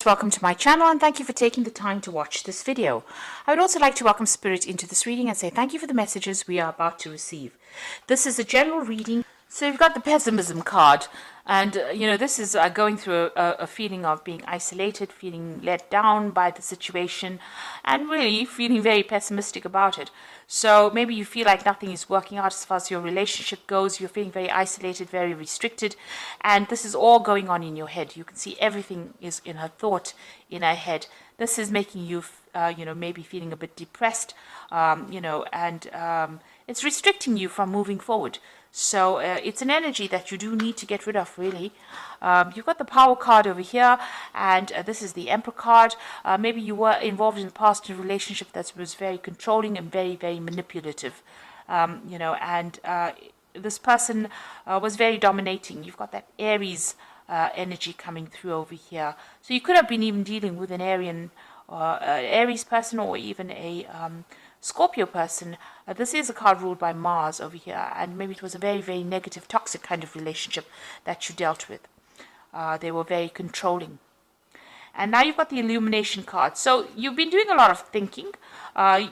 Welcome to my channel and thank you for taking the time to watch this video. I would also like to welcome Spirit into this reading and say thank you for the messages we are about to receive. This is a general reading. So you've got the pessimism card, and this is going through a feeling of being isolated, feeling let down by the situation, and really feeling very pessimistic about it. So maybe you feel like nothing is working out as far as your relationship goes. You're feeling very isolated, very restricted, and this is all going on in your head. You can see everything is in her thought, in her head. This is making you, maybe feeling a bit depressed, and it's restricting you from moving forward. So it's an energy that you do need to get rid of, really. You've got the Power card over here, and this is the Emperor card. Maybe you were involved in the past in a relationship that was very controlling and very, very manipulative. This person was very dominating. You've got that Aries energy coming through over here. So you could have been even dealing with an Aries person, or even a Scorpio person. This is a card ruled by Mars over here, and maybe it was a very, very negative, toxic kind of relationship that you dealt with. They were very controlling. And now you've got the Illumination card. So you've been doing a lot of thinking.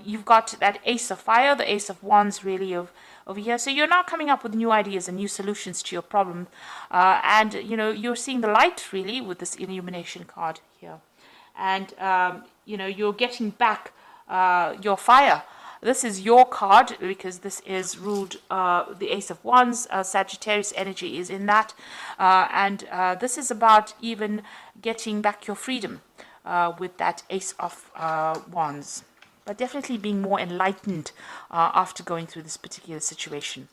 You've got that Ace of Fire, the Ace of Wands, really, over here. So you're now coming up with new ideas and new solutions to your problem. And you're seeing the light, really, with this Illumination card here. And, you're getting back your fire. This is your card because this is ruled the Ace of Wands. Sagittarius energy is in that, and this is about even getting back your freedom with that Ace of Wands, but definitely being more enlightened after going through this particular situation.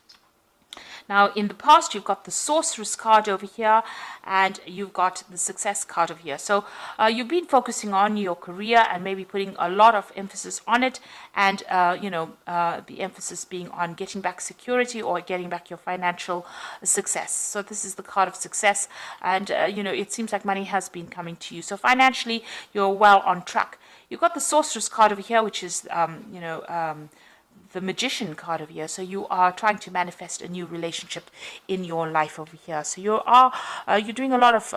Now, in the past, you've got the Sorceress card over here, and you've got the Success card over here. So you've been focusing on your career and maybe putting a lot of emphasis on it, and, the emphasis being on getting back security or getting back your financial success. So this is the card of success, and, it seems like money has been coming to you. So financially, you're well on track. You've got the Sorceress card over here, which is, the Magician card over here. So you are trying to manifest a new relationship in your life over here. So you're doing a lot of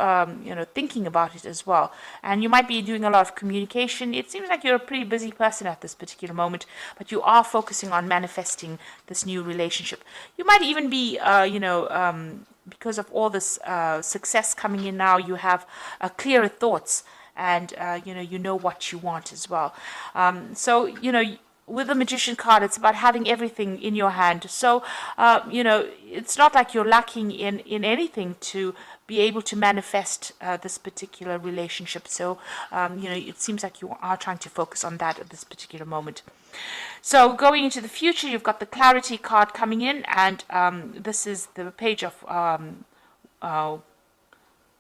thinking about it as well, and you might be doing a lot of communication. It seems like you're a pretty busy person at this particular moment, but you are focusing on manifesting this new relationship. You might even be because of all this success coming in now, you have clearer thoughts, and you know what you want as well. With the Magician card, it's about having everything in your hand. So, it's not like you're lacking in anything to be able to manifest this particular relationship. So, it seems like you are trying to focus on that at this particular moment. So, going into the future, you've got the Clarity card coming in, and this is the Page of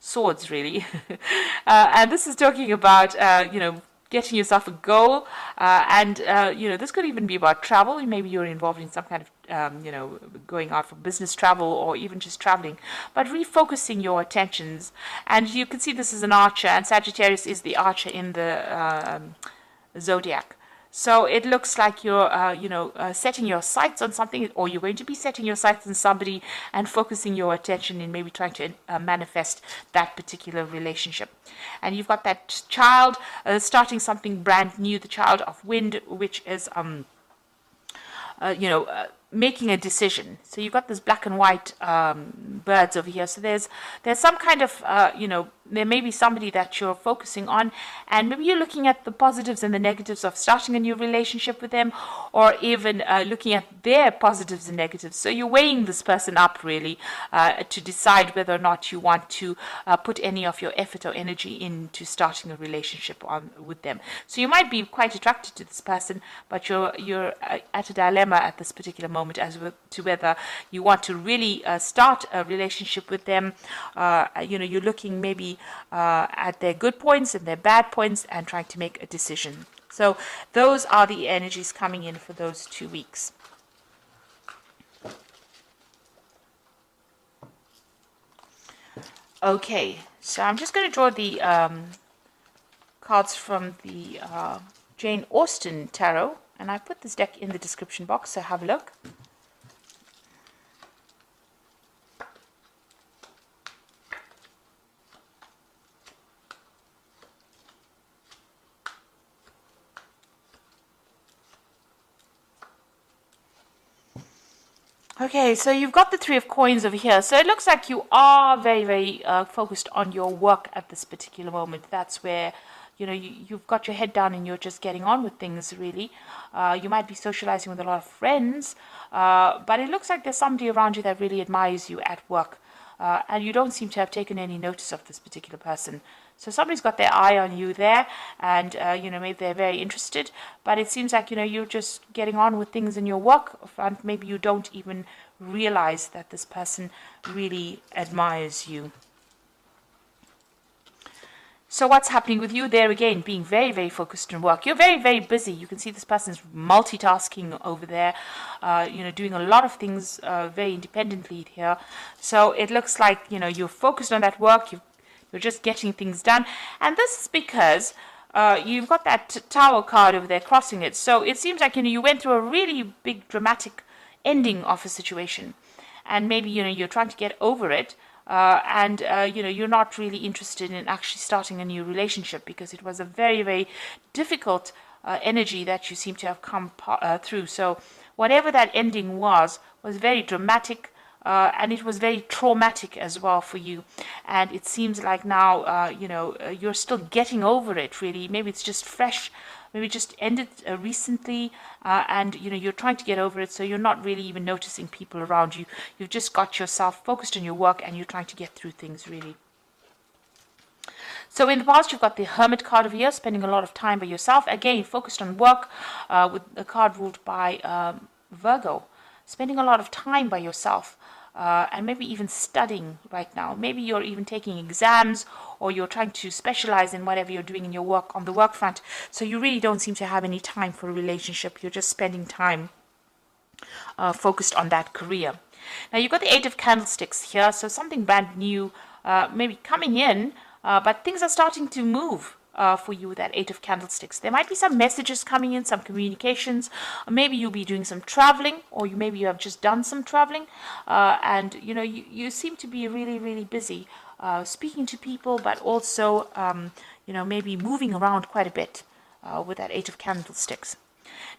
Swords, really. And this is talking about, getting yourself a goal, and this could even be about travel. Maybe you're involved in some kind of going out for business travel, or even just traveling, but refocusing your attentions. And you can see this is an archer, and Sagittarius is the archer in the zodiac. So it looks like you're, setting your sights on something, or you're going to be setting your sights on somebody and focusing your attention in maybe trying to manifest that particular relationship. And you've got that child starting something brand new, the child of wind, which is, making a decision. So you've got this black and white birds over here. So there's some kind of, there may be somebody that you're focusing on, and maybe you're looking at the positives and the negatives of starting a new relationship with them, or even looking at their positives and negatives. So you're weighing this person up, really, to decide whether or not you want to put any of your effort or energy into starting a relationship with them. So you might be quite attracted to this person, but you're at a dilemma at this particular moment as to whether you want to really start a relationship with them. You're looking maybe at their good points and their bad points and trying to make a decision. So those are the energies coming in for those 2 weeks. Okay, so I'm just going to draw the cards from the Jane Austen Tarot, and I put this deck in the description box, so have a look. Okay, so you've got the Three of Coins over here. So it looks like you are very, very focused on your work at this particular moment. That's where, you've got your head down and you're just getting on with things, really. You might be socializing with a lot of friends, but it looks like there's somebody around you that really admires you at work. And you don't seem to have taken any notice of this particular person. So somebody's got their eye on you there, and maybe they're very interested. But it seems like you're just getting on with things in your work front. Maybe you don't even realize that this person really admires you. So what's happening with you there again? Being very, very focused on work. You're very, very busy. You can see this person's multitasking over there, doing a lot of things very independently here. So it looks like, you're focused on that work. You're just getting things done. And this is because you've got that Tower card over there crossing it. So it seems like, you went through a really big dramatic ending of a situation. And maybe, you're trying to get over it. And you're not really interested in actually starting a new relationship because it was a very, very difficult energy that you seem to have come through. So whatever that ending was very dramatic, and it was very traumatic as well for you. And it seems like now, you're still getting over it, really. Maybe it's just fresh. Maybe it just ended recently, and you're trying to get over it, so you're not really even noticing people around you. You've just got yourself focused on your work, and you're trying to get through things, really. So in the past, you've got the Hermit card over here, spending a lot of time by yourself. Again, focused on work, with a card ruled by Virgo. Spending a lot of time by yourself. And maybe even studying right now. Maybe you're even taking exams, or you're trying to specialize in whatever you're doing in your work on the work front. So you really don't seem to have any time for a relationship. You're just spending time focused on that career. Now you've got the Eight of Candlesticks here, so something brand new maybe coming in, but things are starting to move. For you with that Eight of Candlesticks. There might be some messages coming in, some communications. Maybe you'll be doing some traveling, or maybe you have just done some traveling, and you seem to be really, really busy speaking to people, but also maybe moving around quite a bit with that Eight of Candlesticks.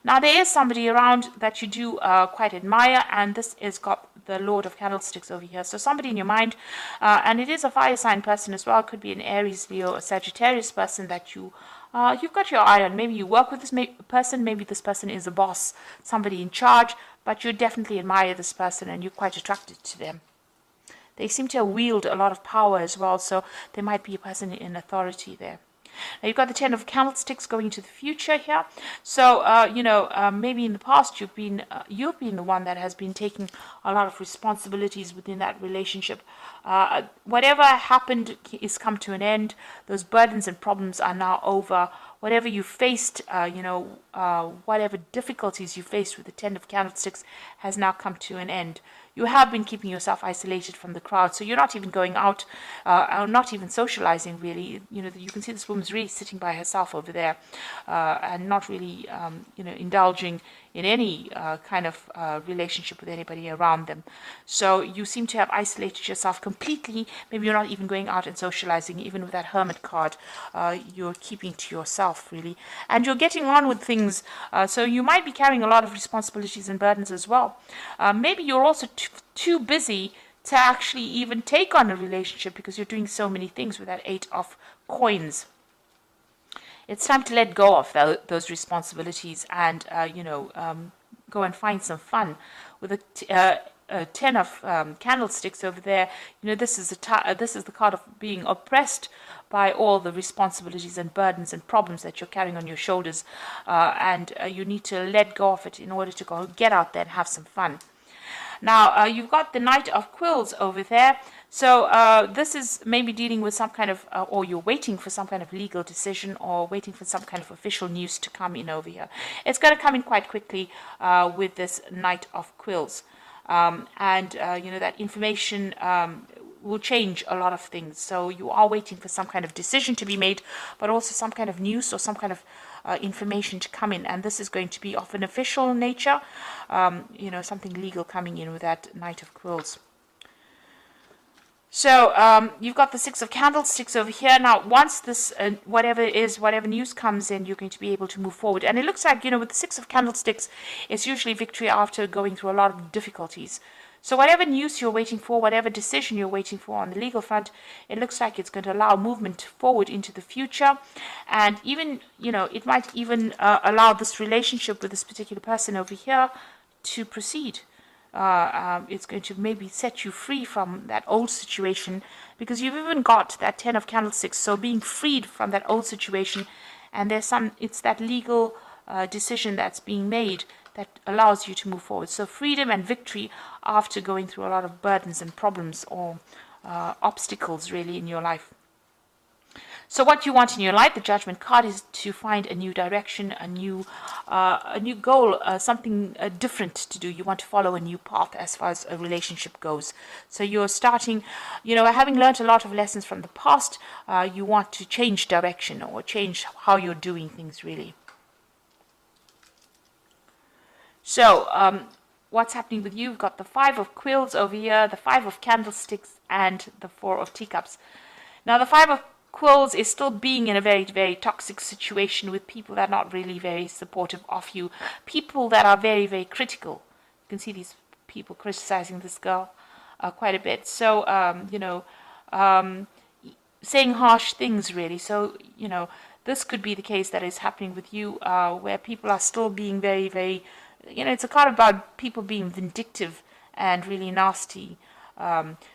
Now there is somebody around that you do quite admire, and this is got the Lord of Candlesticks over here. So somebody in your mind, and it is a fire sign person as well. It could be an Aries, Leo, or Sagittarius person that you've got your eye on. Maybe you work with this person. Maybe this person is a boss, somebody in charge, but you definitely admire this person and you're quite attracted to them. They seem to wield a lot of power as well, so there might be a person in authority there. Now you've got the Ten of Candlesticks going into the future here. So, maybe in the past you've been the one that has been taking a lot of responsibilities within that relationship. Whatever happened is come to an end. Those burdens and problems are now over. Whatever you faced, whatever difficulties you faced with the Ten of Candlesticks has now come to an end. You have been keeping yourself isolated from the crowd, so you're not even going out, or not even socializing, really. You can see this woman's really sitting by herself over there, and not really, indulging in any kind of relationship with anybody around them. So you seem to have isolated yourself completely. Maybe you're not even going out and socializing, even with that Hermit card. You're keeping to yourself, really. And you're getting on with things, so you might be carrying a lot of responsibilities and burdens as well. Maybe you're also too busy to actually even take on a relationship because you're doing so many things with that Eight of Coins. It's time to let go of those responsibilities and, go and find some fun. With a Ten of Candlesticks over there, this is the card of being oppressed by all the responsibilities and burdens and problems that you're carrying on your shoulders, and you need to let go of it in order to go get out there and have some fun. Now, you've got the Knight of Quills over there. So this is maybe dealing with some kind of, or you're waiting for some kind of legal decision or waiting for some kind of official news to come in over here. It's going to come in quite quickly with this Knight of Quills. That information will change a lot of things. So you are waiting for some kind of decision to be made, but also some kind of news or some kind of information to come in, and this is going to be of an official nature, something legal coming in with that Knight of Quills. So you've got the Six of Candlesticks over here. Now, once this, whatever news comes in, you're going to be able to move forward. And it looks like, with the Six of Candlesticks, it's usually victory after going through a lot of difficulties. So whatever news you're waiting for, whatever decision you're waiting for on the legal front, it looks like it's going to allow movement forward into the future. And even, it might even allow this relationship with this particular person over here to proceed. It's going to maybe set you free from that old situation, because you've even got that Ten of Candlesticks. So being freed from that old situation, and it's that legal decision that's being made that allows you to move forward. So freedom and victory after going through a lot of burdens and problems or obstacles really in your life. So what you want in your life, the Judgment card, is to find a new direction, a new goal, something different to do. You want to follow a new path as far as a relationship goes. So you're starting, having learned a lot of lessons from the past, you want to change direction or change how you're doing things really. So what's happening with you? You've got the Five of Quills over here, the Five of Candlesticks, and the Four of Teacups. Now the Five of Quills is still being in a very, very toxic situation with people that are not really very supportive of you. People that are very, very critical. You can see these people criticizing this girl quite a bit. So, saying harsh things really. So, this could be the case that is happening with you, where people are still being very, very, it's a card about people being vindictive and really nasty.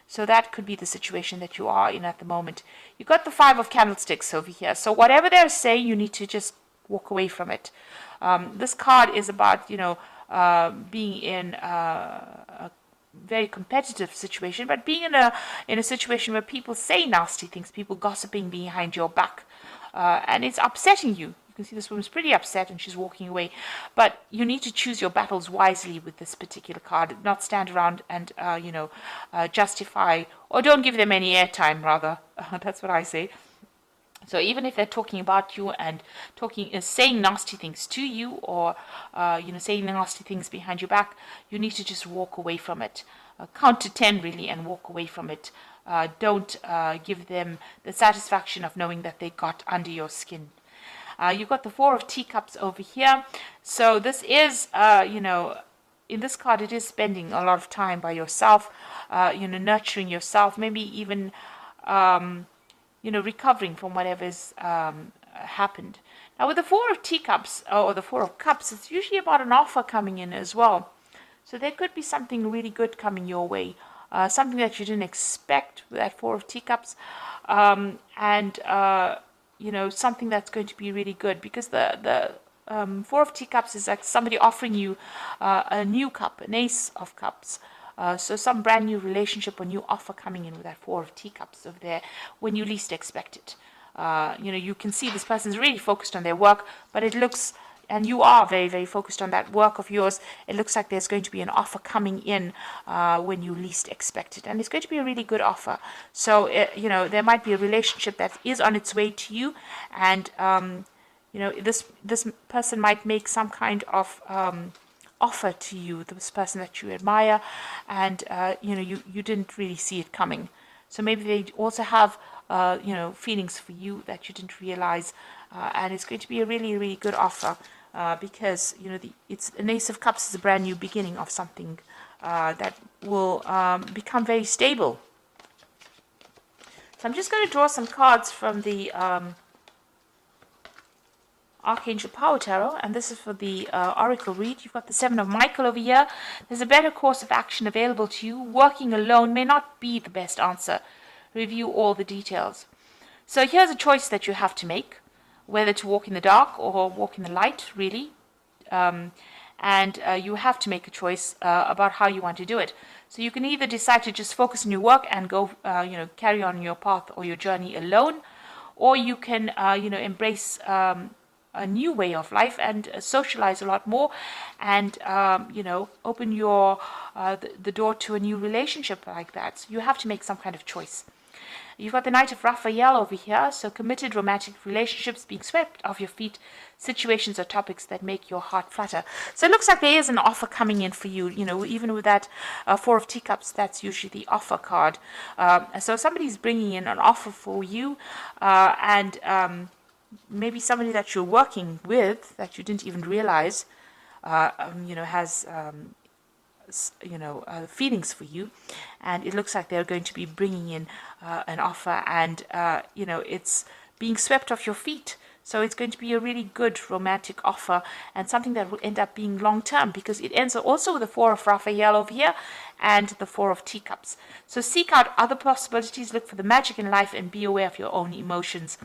So that could be the situation that you are in at the moment. You've got the Five of Candlesticks over here. So whatever they're saying, you need to just walk away from it. This card is about, being in a very competitive situation, but being in a situation where people say nasty things, people gossiping behind your back, and it's upsetting you. You can see this woman's pretty upset and she's walking away. But you need to choose your battles wisely with this particular card, not stand around and, justify, or don't give them any airtime, rather. That's what I say. So even if they're talking about you and saying nasty things to you, or, saying nasty things behind your back, you need to just walk away from it. Count to 10 really and walk away from it. Don't give them the satisfaction of knowing that they got under your skin. You've got the Four of Teacups over here. So this is, in this card, it is spending a lot of time by yourself, nurturing yourself, maybe even, recovering from whatever's happened. Now, with the Four of Teacups, or the Four of Cups, it's usually about an offer coming in as well. So there could be something really good coming your way, something that you didn't expect with that Four of Teacups, something that's going to be really good, because the Four of Teacups is like somebody offering you a new cup, an Ace of Cups. So some brand new relationship or new offer coming in with that Four of Teacups over there when you least expect it. You can see this person's really focused on their work, but it looks, and you are very, very focused on that work of yours, it looks like there's going to be an offer coming in when you least expect it. And it's going to be a really good offer. So, there might be a relationship that is on its way to you. And, this person might make some kind of offer to you, this person that you admire, and, you didn't really see it coming. So maybe they also have, feelings for you that you didn't realize. And it's going to be a really, really good offer. Because it's an Ace of Cups is a brand new beginning of something that will become very stable. So I'm just going to draw some cards from the Archangel Power Tarot, and this is for the Oracle read. You've got the Seven of Michael over here. There's a better course of action available to you. Working alone may not be the best answer. Review all the details. So here's a choice that you have to make, whether to walk in the dark or walk in the light, really. And you have to make a choice about how you want to do it. So you can either decide to just focus on your work and go, carry on your path or your journey alone, or you can, embrace a new way of life and socialize a lot more, and open your the door to a new relationship like that. So you have to make some kind of choice. You've got the Knight of Raphael over here, so committed romantic relationships being swept off your feet, situations or topics that make your heart flutter. So it looks like there is an offer coming in for you. Even with that Four of Teacups, that's usually the offer card. So somebody's bringing in an offer for you, and maybe somebody that you're working with that you didn't even realize, has feelings for you, and it looks like they're going to be bringing in an offer, and it's being swept off your feet. So it's going to be a really good romantic offer, and something that will end up being long term, because it ends also with the Four of Raphael over here and the Four of Teacups. So seek out other possibilities, look for the magic in life, and be aware of your own emotions.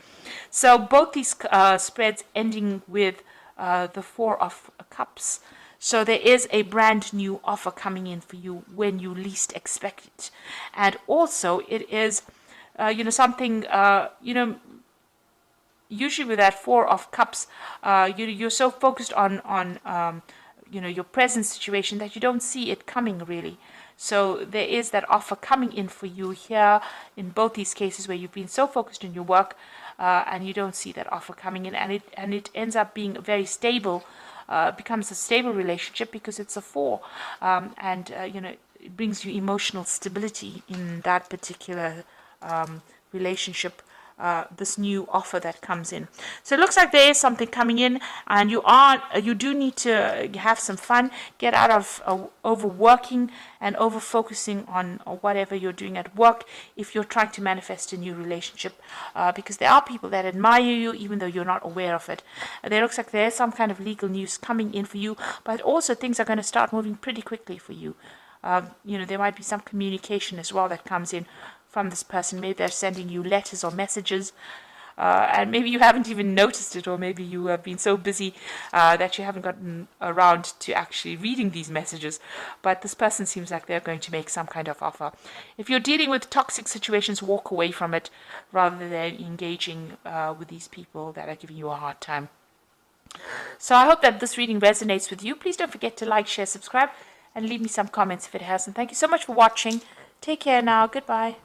So both these spreads ending with the Four of Cups. So there is a brand new offer coming in for you when you least expect it. And also it is, something, usually with that Four of Cups, you're so focused on your present situation that you don't see it coming really. So there is that offer coming in for you here in both these cases where you've been so focused on your work and you don't see that offer coming in, and it ends up being very stable. Becomes a stable relationship because it's a four, and it brings you emotional stability in that particular relationship. This new offer that comes in. So it looks like there is something coming in, and you do need to have some fun, get out of overworking and over focusing on whatever you're doing at work if you're trying to manifest a new relationship, because there are people that admire you even though you're not aware of it. There looks like there's some kind of legal news coming in for you, but also things are going to start moving pretty quickly for you. There might be some communication as well that comes in from this person. Maybe they're sending you letters or messages, and maybe you haven't even noticed it, or maybe you have been so busy that you haven't gotten around to actually reading these messages. But this person seems like they're going to make some kind of offer. If you're dealing with toxic situations, walk away from it rather than engaging with these people that are giving you a hard time. So I hope that this reading resonates with you. Please don't forget to like, share, subscribe, and leave me some comments if it hasn't. Thank you so much for watching. Take care now. Goodbye.